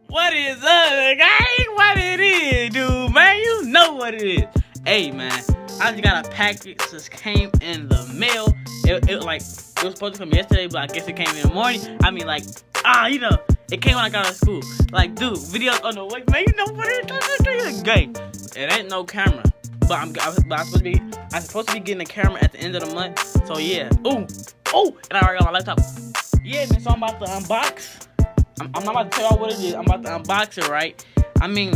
What is up, gang? What it is, dude, man? You know what it is. Hey, man, I just got a package just came in the mail. It was supposed to come yesterday, but I guess it came in the morning. I mean, it came when I got out of school. Like, dude, videos on the way, man. You know what it is, gang. It ain't no camera, but I'm supposed to be getting a camera at the end of the month. So yeah, ooh, and I already got my laptop. Yeah, man. So I'm about to unbox. I'm not about to tell y'all what it is. I'm about to unbox it, right? I mean,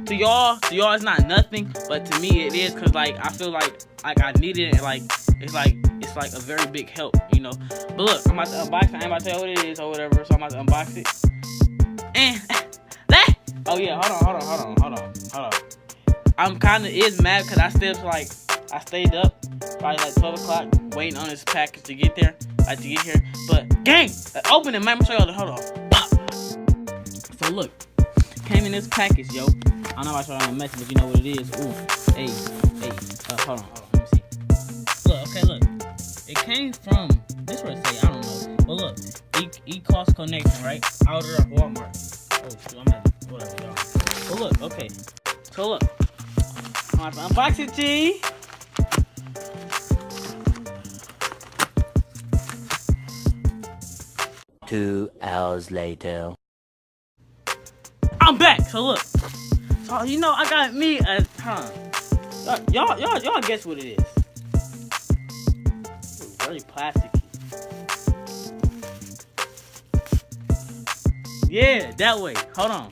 to y'all it's not nothing, but to me it is, cause like I feel like I need it, and like it's like a very big help, you know. But look, I'm about to unbox it. I ain't about to tell y'all what it is or whatever, so I'm about to unbox it. And that. Oh yeah, hold on. I'm kinda mad cause I stayed up probably like 12 o'clock waiting on this package to get there, to get here. But gang, open it, man. I'm gonna show y'all. Hold on. So look, came in this package, yo. I don't know if I show y'all the message, but you know what it is. Ooh, hey. Hold on. Let me see. Look. It came from this. What it say? I don't know. But look, E-Cost Connection, right? Out of Walmart. Oh shoot, I'm at whatever, y'all. But look, okay. So look, I'm about to unbox it, G. 2 hours later. I'm back. So look. So you know I got me a y'all guess what it is. It's very plasticky. Yeah, that way. Hold on.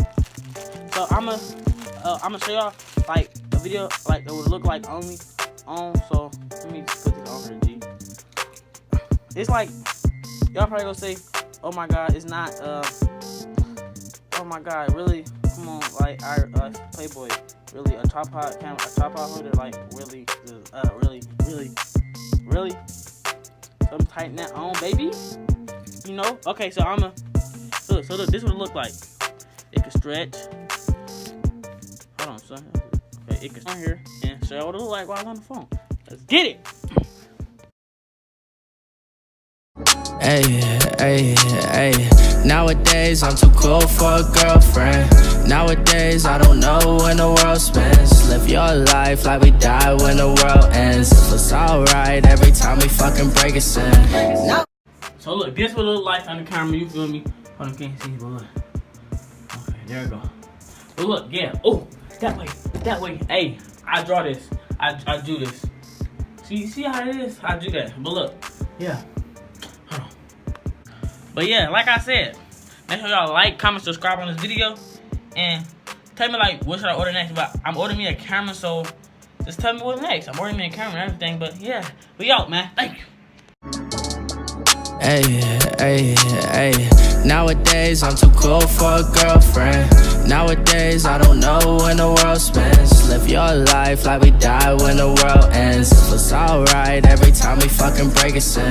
So I'ma show y'all like a video like it would look like only on. So let me just put this on here, G. It's like y'all probably gonna say, oh my god, it's not oh my god, really? Come on, like our Playboy, really a tripod camera, a tripod holder, like really, really. So I'm tightening that on, baby. You know? Okay, so look, this is what it look like. It can stretch. Hold on, son. Okay, it can on here and show what it look like while I'm on the phone. Let's get it. Hey. Nowadays I'm too cool for a girlfriend. Nowadays I don't know when the world spins. Live your life like we die when the world ends. It's alright every time we fucking break a sin. So look, this what it look like on the camera. You feel me? Hold on, can't see, but look. Okay, there we go. But look, yeah. Oh, that way. Hey, I draw this. I do this. See how it is? I do that. But look, yeah. But yeah, like I said, make sure y'all like, comment, subscribe on this video, and tell me like what should I order next. But I'm ordering me a camera, so just tell me what's next. I'm ordering me a camera and everything. But yeah, we out, man. Thank you. Hey. Nowadays I'm too cool for a girlfriend. Nowadays I don't know when the world spins. Live your life like we die when the world ends. It's alright every time we fucking break a sin.